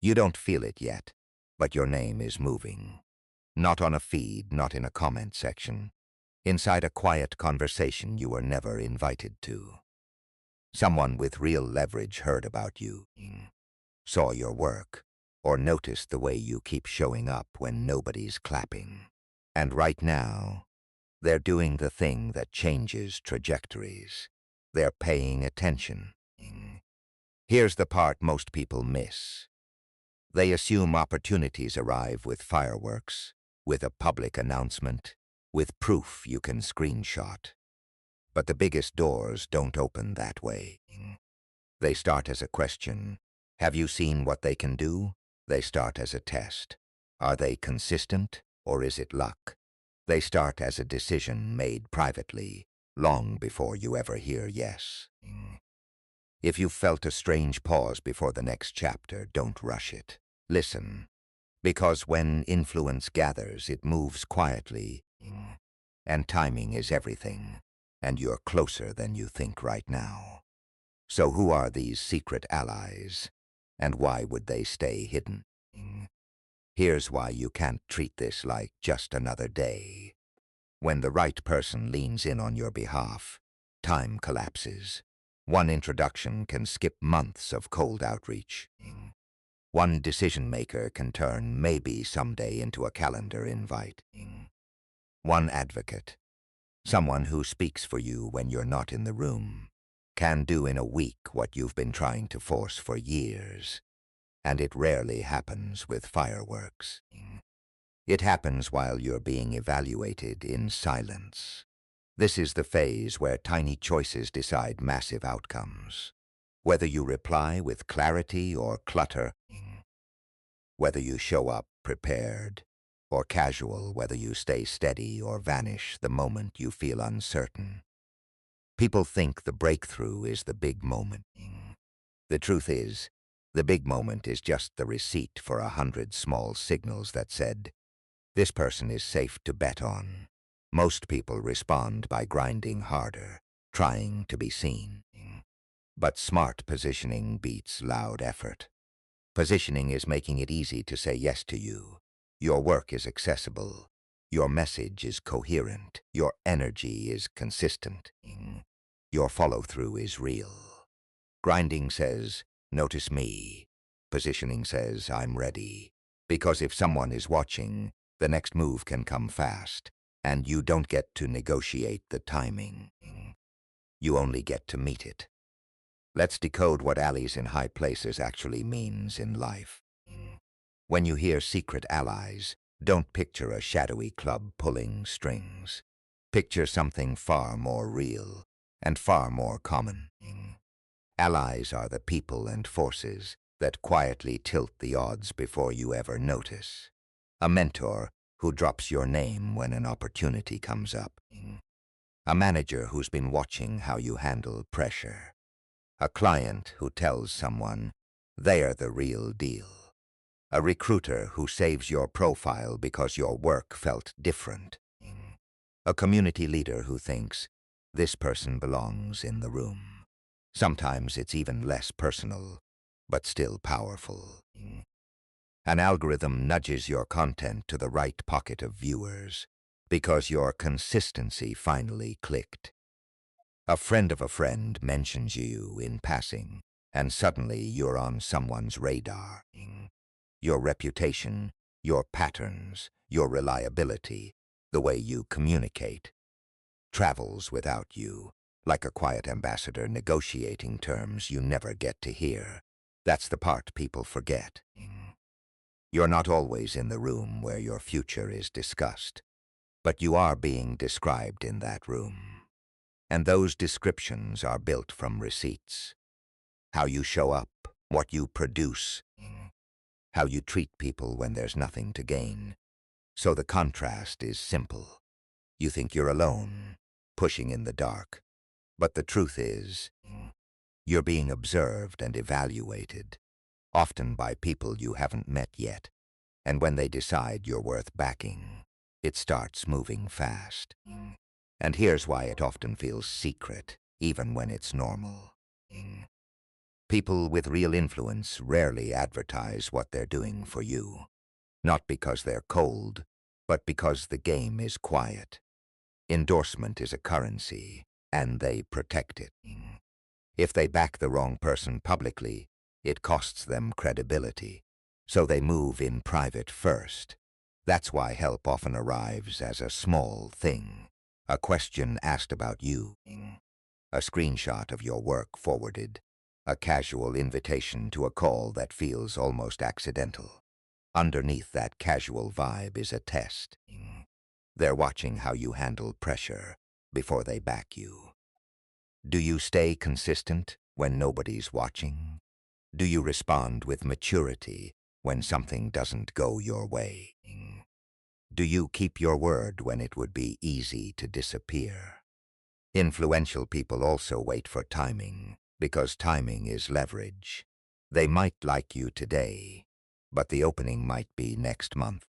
You don't feel it yet, but your name is moving. Not on a feed, not in a comment section. Inside a quiet conversation you were never invited to. Someone with real leverage heard about you, saw your work, or noticed the way you keep showing up when nobody's clapping. And right now, they're doing the thing that changes trajectories. They're paying attention. Here's the part most people miss. They assume opportunities arrive with fireworks, with a public announcement, with proof you can screenshot. But the biggest doors don't open that way. They start as a question. Have you seen what they can do? They start as a test. Are they consistent, or is it luck? They start as a decision made privately, long before you ever hear yes. If you felt a strange pause before the next chapter, don't rush it. Listen, because when influence gathers, it moves quietly, and timing is everything, and you're closer than you think right now. So who are these secret allies, and why would they stay hidden? Here's why you can't treat this like just another day. When the right person leans in on your behalf, time collapses. One introduction can skip months of cold outreach. One decision-maker can turn maybe someday into a calendar invite. One advocate, someone who speaks for you when you're not in the room, can do in a week what you've been trying to force for years. And it rarely happens with fireworks. It happens while you're being evaluated in silence. This is the phase where tiny choices decide massive outcomes. Whether you reply with clarity or clutter, whether you show up prepared or casual, whether you stay steady or vanish the moment you feel uncertain. People think the breakthrough is the big moment. The truth is, the big moment is just the receipt for 100 small signals that said, this person is safe to bet on. Most people respond by grinding harder, trying to be seen. But smart positioning beats loud effort. Positioning is making it easy to say yes to you. Your work is accessible. Your message is coherent. Your energy is consistent. Your follow-through is real. Grinding says, notice me. Positioning says, I'm ready. Because if someone is watching, the next move can come fast, and you don't get to negotiate the timing. You only get to meet it. Let's decode what allies in high places actually means in life. When you hear secret allies, don't picture a shadowy club pulling strings. Picture something far more real and far more common. Allies are the people and forces that quietly tilt the odds before you ever notice. A mentor who drops your name when an opportunity comes up. A manager who's been watching how you handle pressure. A client who tells someone they're the real deal. A recruiter who saves your profile because your work felt different. A community leader who thinks this person belongs in the room. Sometimes it's even less personal, but still powerful. An algorithm nudges your content to the right pocket of viewers because your consistency finally clicked. A friend of a friend mentions you in passing, and suddenly you're on someone's radar. Your reputation, your patterns, your reliability, the way you communicate, travels without you, like a quiet ambassador negotiating terms you never get to hear. That's the part people forget. You're not always in the room where your future is discussed, but you are being described in that room. And those descriptions are built from receipts. How you show up, what you produce, how you treat people when there's nothing to gain. So the contrast is simple. You think you're alone, pushing in the dark. But the truth is, you're being observed and evaluated, often by people you haven't met yet. And when they decide you're worth backing, it starts moving fast. And here's why it often feels secret, even when it's normal. People with real influence rarely advertise what they're doing for you. Not because they're cold, but because the game is quiet. Endorsement is a currency, and they protect it. If they back the wrong person publicly, it costs them credibility. So they move in private first. That's why help often arrives as a small thing. A question asked about you. A screenshot of your work forwarded. A casual invitation to a call that feels almost accidental. Underneath that casual vibe is a test. They're watching how you handle pressure before they back you. Do you stay consistent when nobody's watching? Do you respond with maturity when something doesn't go your way? Do you keep your word when it would be easy to disappear? Influential people also wait for timing, because timing is leverage. They might like you today, but the opening might be next month.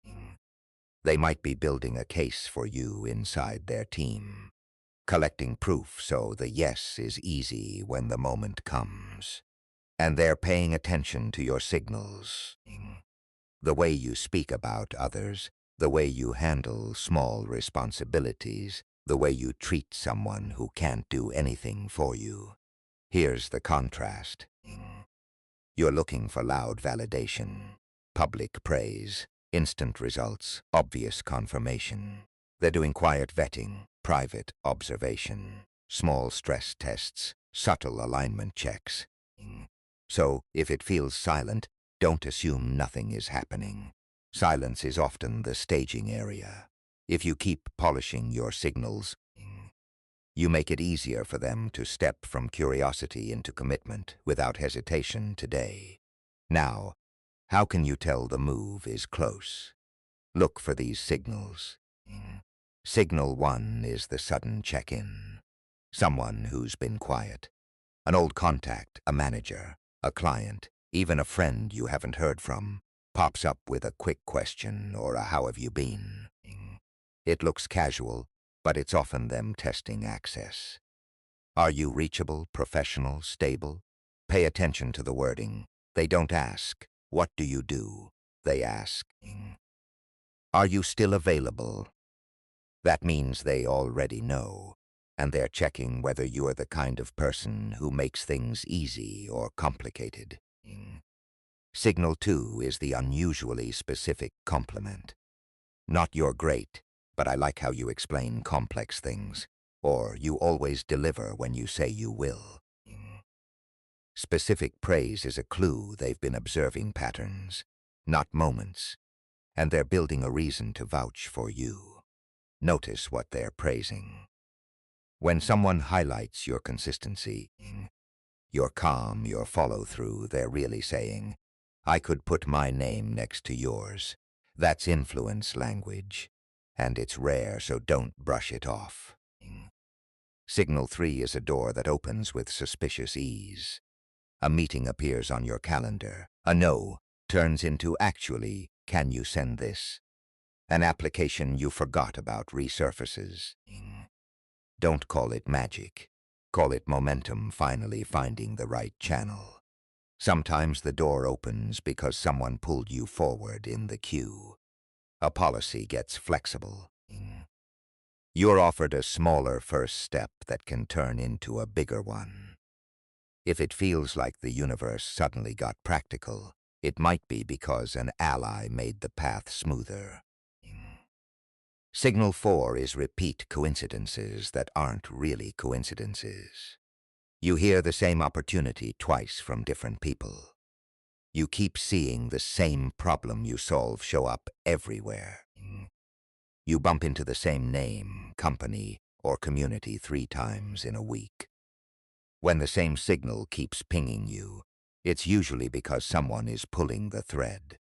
They might be building a case for you inside their team, collecting proof so the yes is easy when the moment comes. And they're paying attention to your signals. The way you speak about others, the way you handle small responsibilities, the way you treat someone who can't do anything for you. Here's the contrast. You're looking for loud validation, public praise, instant results, obvious confirmation. They're doing quiet vetting, private observation, small stress tests, subtle alignment checks. So, if it feels silent, don't assume nothing is happening. Silence is often the staging area. If you keep polishing your signals, you make it easier for them to step from curiosity into commitment without hesitation today. Now, how can you tell the move is close? Look for these signals. Signal 1 is the sudden check-in. Someone who's been quiet. An old contact, a manager, a client, even a friend you haven't heard from, pops up with a quick question or a "how have you been?" It looks casual, but it's often them testing access. Are you reachable, professional, stable? Pay attention to the wording. They don't ask, "What do you do?" They ask, "Are you still available?" That means they already know, and they're checking whether you are the kind of person who makes things easy or complicated. Signal 2 is the unusually specific compliment. Not "you're great, but I like how you explain complex things," or "you always deliver when you say you will." Specific praise is a clue they've been observing patterns, not moments, and they're building a reason to vouch for you. Notice what they're praising. When someone highlights your consistency, your calm, your follow-through, they're really saying, "I could put my name next to yours." That's influence language, and it's rare, so don't brush it off. Signal 3 is a door that opens with suspicious ease. A meeting appears on your calendar. A no turns into "actually, can you send this?" An application you forgot about resurfaces. Don't call it magic. Call it momentum finally finding the right channel. Sometimes the door opens because someone pulled you forward in the queue. A policy gets flexible. You're offered a smaller first step that can turn into a bigger one. If it feels like the universe suddenly got practical, it might be because an ally made the path smoother. Signal 4 is repeat coincidences that aren't really coincidences. You hear the same opportunity twice from different people. You keep seeing the same problem you solve show up everywhere. You bump into the same name, company, or community 3 times in a week. When the same signal keeps pinging you, it's usually because someone is pulling the thread.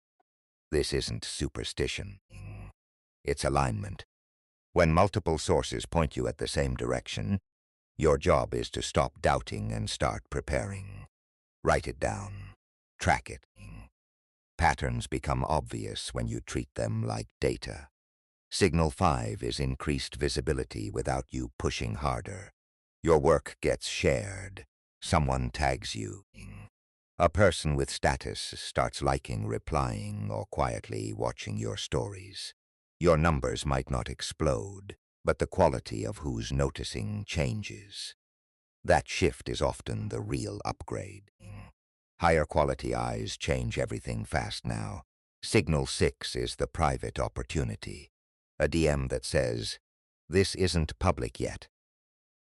This isn't superstition. It's alignment. When multiple sources point you at the same direction, your job is to stop doubting and start preparing. Write it down. Track it. Patterns become obvious when you treat them like data. Signal 5 is increased visibility without you pushing harder. Your work gets shared. Someone tags you. A person with status starts liking, replying, or quietly watching your stories. Your numbers might not explode, but the quality of who's noticing changes. That shift is often the real upgrade. Higher quality eyes change everything fast now. Signal 6 is the private opportunity. A DM that says, "This isn't public yet."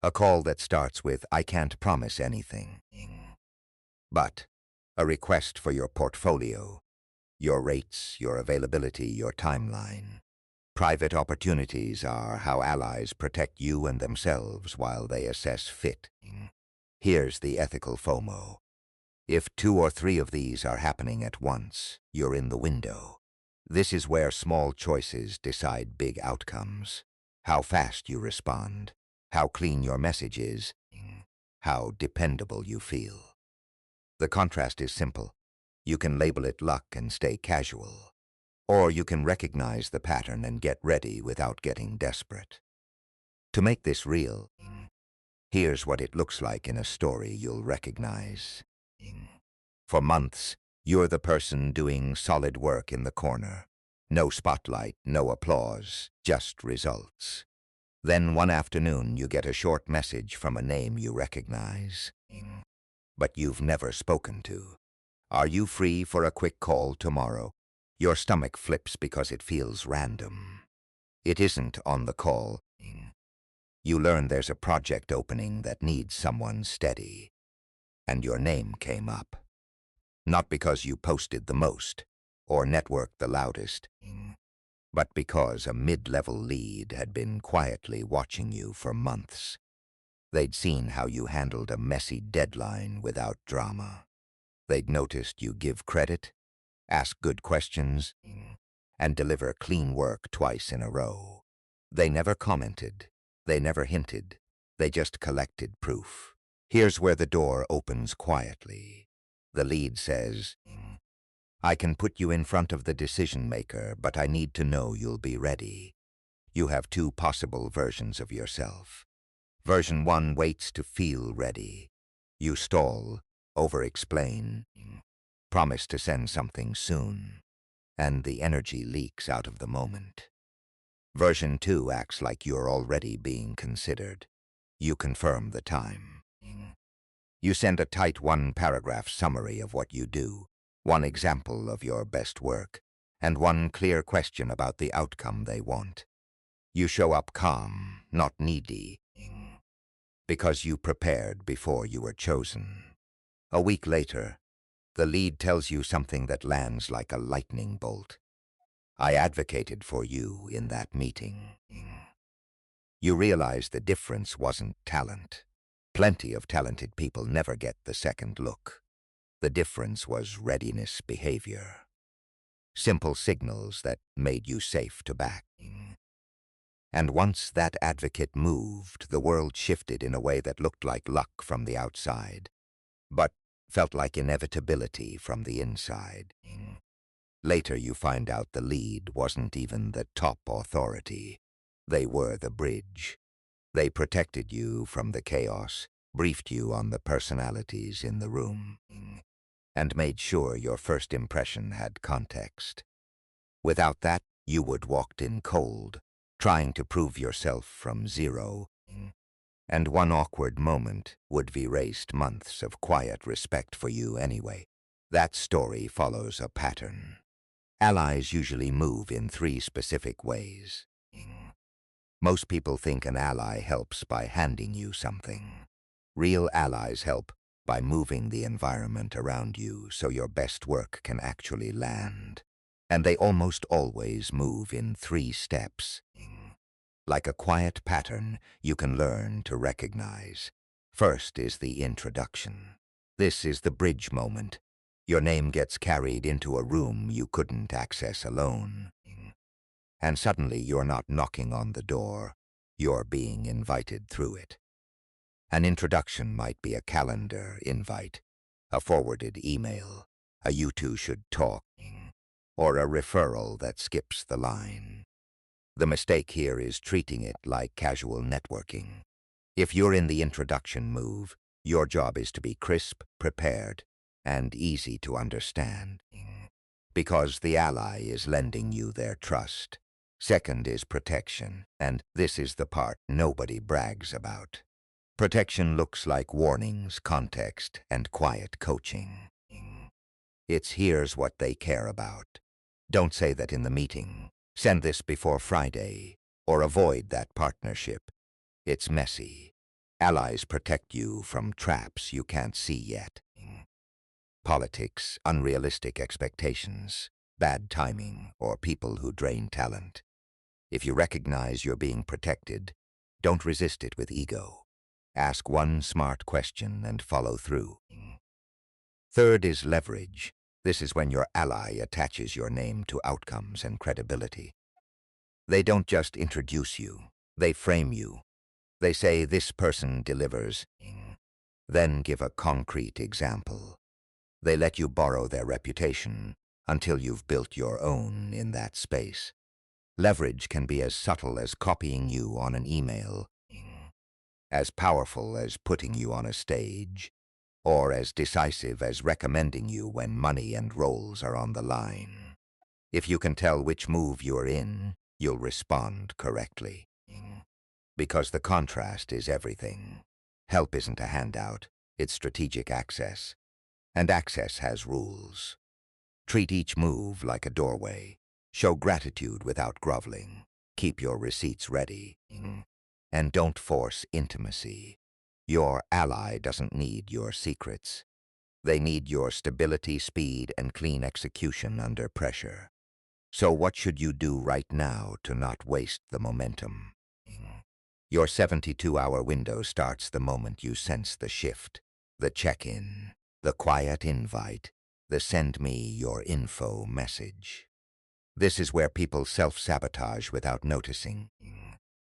A call that starts with, "I can't promise anything." But a request for your portfolio, your rates, your availability, your timeline. Private opportunities are how allies protect you and themselves while they assess fit. Here's the ethical FOMO. If 2 or 3 of these are happening at once, you're in the window. This is where small choices decide big outcomes. How fast you respond, how clean your message is, how dependable you feel. The contrast is simple. You can label it luck and stay casual. Or you can recognize the pattern and get ready without getting desperate. To make this real, here's what it looks like in a story you'll recognize. For months, you're the person doing solid work in the corner. No spotlight, no applause, just results. Then one afternoon you get a short message from a name you recognize, but you've never spoken to. "Are you free for a quick call tomorrow?" Your stomach flips because it feels random. It isn't on the call. You learn there's a project opening that needs someone steady, and your name came up. Not because you posted the most or networked the loudest, but because a mid-level lead had been quietly watching you for months. They'd seen how you handled a messy deadline without drama. They'd noticed you give credit, ask good questions, and deliver clean work twice in a row. They never commented. They never hinted. They just collected proof. Here's where the door opens quietly. The lead says, "I can put you in front of the decision maker, but I need to know you'll be ready." You have 2 possible versions of yourself. Version 1 waits to feel ready. You stall, over-explain, promise to send something soon, and the energy leaks out of the moment. Version 2 acts like you're already being considered. You confirm the time. You send a tight 1-paragraph summary of what you do, 1 example of your best work, and 1 clear question about the outcome they want. You show up calm, not needy, because you prepared before you were chosen. A week later, the lead tells you something that lands like a lightning bolt. "I advocated for you in that meeting." You realize the difference wasn't talent. Plenty of talented people never get the second look. The difference was readiness behavior. Simple signals that made you safe to back. And once that advocate moved, the world shifted in a way that looked like luck from the outside, but felt like inevitability from the inside. Later you find out the lead wasn't even the top authority. They were the bridge. They protected you from the chaos, briefed you on the personalities in the room, and made sure your first impression had context. Without that, you would walked in cold, trying to prove yourself from zero, and 1 awkward moment would have erased months of quiet respect for you anyway. That story follows a pattern. Allies usually move in 3 specific ways. Most people think an ally helps by handing you something. Real allies help by moving the environment around you so your best work can actually land. And they almost always move in 3 steps. Like a quiet pattern you can learn to recognize. First is the introduction. This is the bridge moment. Your name gets carried into a room you couldn't access alone. And suddenly you're not knocking on the door, you're being invited through it. An introduction might be a calendar invite, a forwarded email, a "you two should talk," or a referral that skips the line. The mistake here is treating it like casual networking. If you're in the introduction move, your job is to be crisp, prepared, and easy to understand, because the ally is lending you their trust. Second is protection, and this is the part nobody brags about. Protection looks like warnings, context, and quiet coaching. It's here's what they care about. Don't say that in the meeting. Send this before Friday, or avoid that partnership. It's messy. Allies protect you from traps you can't see yet. Politics, unrealistic expectations, bad timing, or people who drain talent. If you recognize you're being protected, don't resist it with ego. Ask one smart question and follow through. Third is leverage. This is when your ally attaches your name to outcomes and credibility. They don't just introduce you, they frame you. They say this person delivers, then give a concrete example. They let you borrow their reputation until you've built your own in that space. Leverage can be as subtle as copying you on an email, as powerful as putting you on a stage, or as decisive as recommending you when money and roles are on the line. If you can tell which move you're in, you'll respond correctly. Because the contrast is everything. Help isn't a handout, it's strategic access. And access has rules. Treat each move like a doorway. Show gratitude without groveling. Keep your receipts ready. And don't force intimacy. Your ally doesn't need your secrets. They need your stability, speed, and clean execution under pressure. So what should you do right now to not waste the momentum? Your 72-hour window starts the moment you sense the shift, the check-in, the quiet invite, the send me your info message. This is where people self-sabotage without noticing,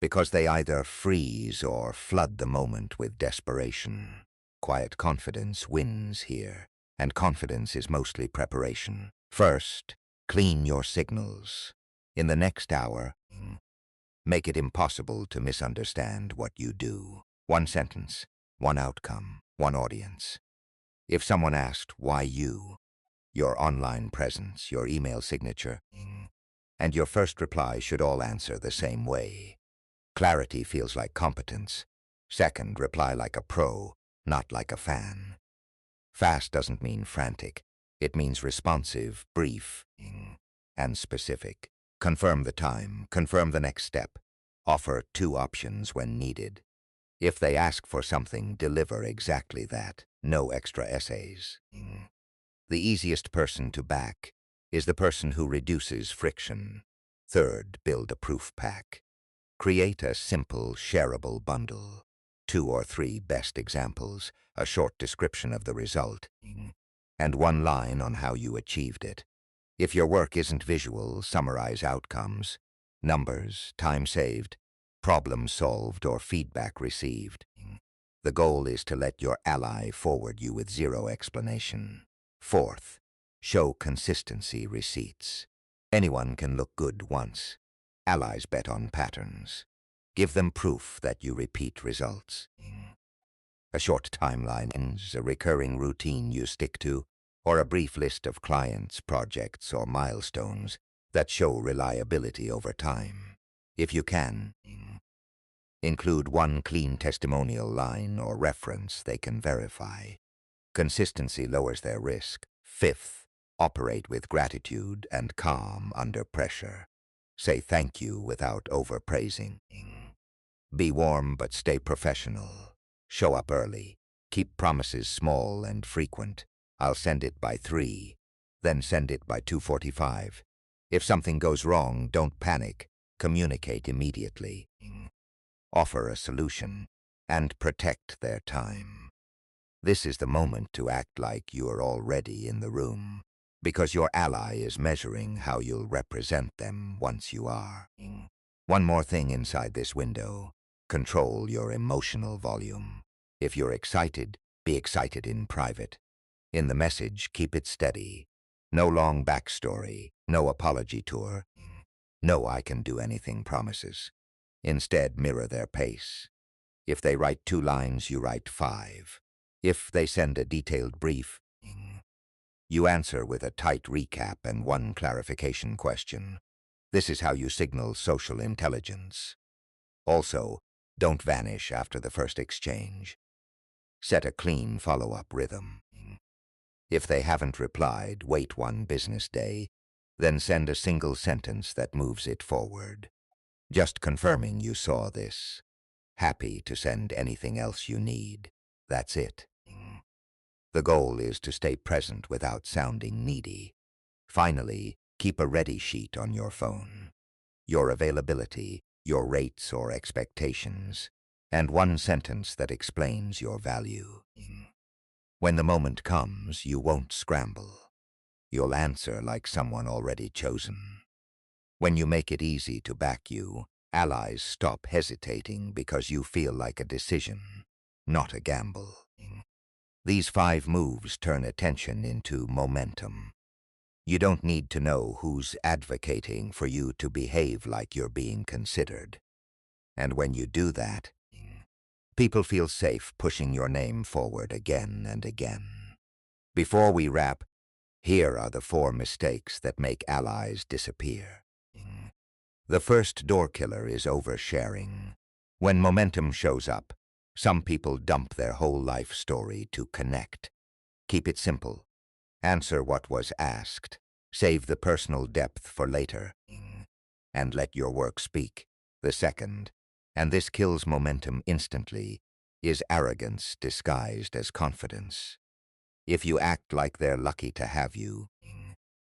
because they either freeze or flood the moment with desperation. Quiet confidence wins here, and confidence is mostly preparation. First, clean your signals. In the next hour, make it impossible to misunderstand what you do. One sentence, one outcome, one audience. If someone asked, why you? Your online presence, your email signature, and your first reply should all answer the same way. Clarity feels like competence. Second, reply like a pro, not like a fan. Fast doesn't mean frantic. It means responsive, brief, and specific. Confirm the time, confirm the next step. Offer 2 options when needed. If they ask for something, deliver exactly that. No extra essays. The easiest person to back is the person who reduces friction. Third, build a proof pack. Create a simple, shareable bundle. 2 or 3 best examples, a short description of the result, and 1 line on how you achieved it. If your work isn't visual, summarize outcomes, numbers, time saved, problem solved, or feedback received. The goal is to let your ally forward you with 0 explanation. Fourth, show consistency receipts. Anyone can look good once. Allies bet on patterns. Give them proof that you repeat results. A short timeline, a recurring routine you stick to, or a brief list of clients, projects, or milestones that show reliability over time. If you can, include 1 clean testimonial line or reference they can verify. Consistency lowers their risk. Fifth, operate with gratitude and calm under pressure. Say thank you without overpraising. Be warm but stay professional. Show up early. Keep promises small and frequent. I'll send it by 3, then send it by 2:45. If something goes wrong, don't panic. Communicate immediately. Offer a solution and protect their time. This is the moment to act like you're already in the room, because your ally is measuring how you'll represent them once you are. One more thing inside this window. Control your emotional volume. If you're excited, be excited in private. In the message, keep it steady. No long backstory, no apology tour, no I can do anything promises. Instead, mirror their pace. If they write 2 lines, you write 5. If they send a detailed brief, You answer with a tight recap and one clarification question. This is how you signal social intelligence. Also, don't vanish after the first exchange. Set a clean follow-up rhythm. If they haven't replied, wait one business day, then send a single sentence that moves it forward. Just confirming you saw this. Happy to send anything else you need. That's it. The goal is to stay present without sounding needy. Finally, keep a ready sheet on your phone. Your availability, your rates or expectations, and one sentence that explains your value. When the moment comes, you won't scramble. You'll answer like someone already chosen. When you make it easy to back you, allies stop hesitating because you feel like a decision, not a gamble. These 5 moves turn attention into momentum. You don't need to know who's advocating for you to behave like you're being considered. And when you do that, people feel safe pushing your name forward again and again. Before we wrap, here are the 4 mistakes that make allies disappear. The first door killer is oversharing. When momentum shows up, some people dump their whole life story to connect. Keep it simple. Answer what was asked. Save the personal depth for later. And let your work speak. The second, and this kills momentum instantly, is arrogance disguised as confidence. If you act like they're lucky to have you,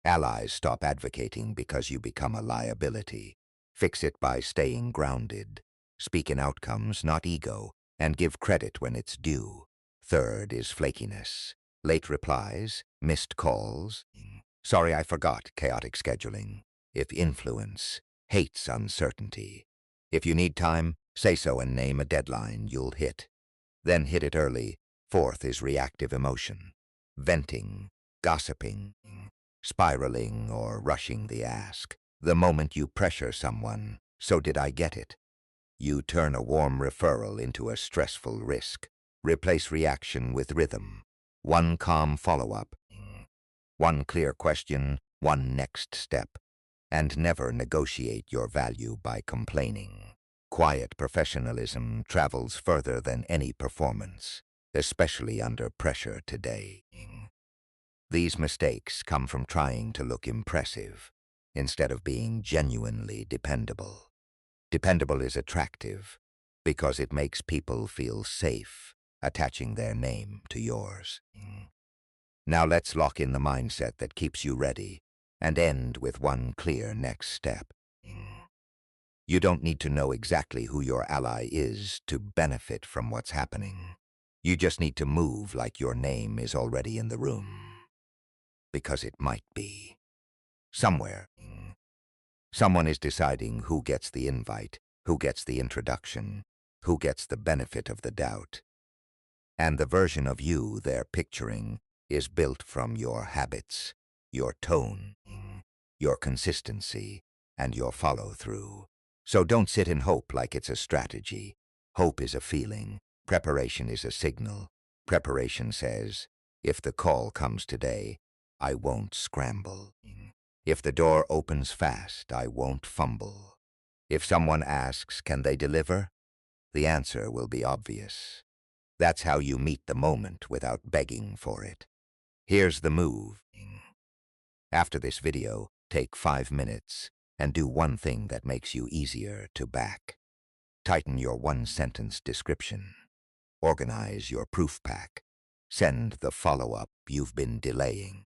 allies stop advocating because you become a liability. Fix it by staying grounded. Speak in outcomes, not ego, and give credit when it's due. Third is flakiness. Late replies, missed calls. Sorry, I forgot, chaotic scheduling. If influence, hates uncertainty. If you need time, say so and name a deadline you'll hit. Then hit it early. Fourth is reactive emotion. Venting, gossiping, spiraling, or rushing the ask. The moment you pressure someone, so did I get it? You turn a warm referral into a stressful risk. Replace reaction with rhythm. One calm follow-up. One clear question, one next step. And never negotiate your value by complaining. Quiet professionalism travels further than any performance, especially under pressure today. These mistakes come from trying to look impressive instead of being genuinely dependable. Dependable is attractive because it makes people feel safe attaching their name to yours. Now let's lock in the mindset that keeps you ready and end with one clear next step. You don't need to know exactly who your ally is to benefit from what's happening. You just need to move like your name is already in the room. Because it might be. Somewhere. Someone is deciding who gets the invite, who gets the introduction, who gets the benefit of the doubt. And the version of you they're picturing is built from your habits, your tone, your consistency, and your follow-through. So don't sit in hope like it's a strategy. Hope is a feeling. Preparation is a signal. Preparation says, if the call comes today, I won't scramble. If the door opens fast, I won't fumble. If someone asks, can they deliver? The answer will be obvious. That's how you meet the moment without begging for it. Here's the move. After this video, take 5 minutes and do one thing that makes you easier to back. Tighten your one-sentence description. Organize your proof pack. Send the follow-up you've been delaying.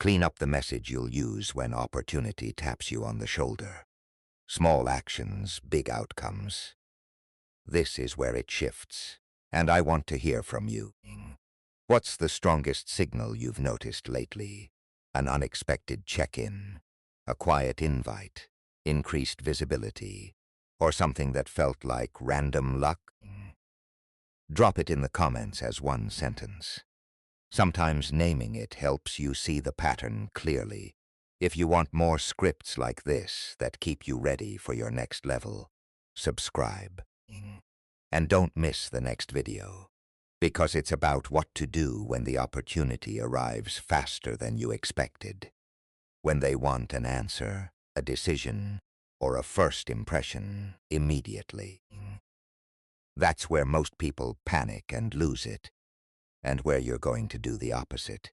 Clean up the message you'll use when opportunity taps you on the shoulder. Small actions, big outcomes. This is where it shifts, and I want to hear from you. What's the strongest signal you've noticed lately? An unexpected check-in, a quiet invite, increased visibility, or something that felt like random luck? Drop it in the comments as one sentence. Sometimes naming it helps you see the pattern clearly. If you want more scripts like this that keep you ready for your next level, subscribe. And don't miss the next video, Because it's about what to do when the opportunity arrives faster than you expected. When they want an answer, a decision, or a first impression immediately. That's where most people panic and lose it, and where you're going to do the opposite.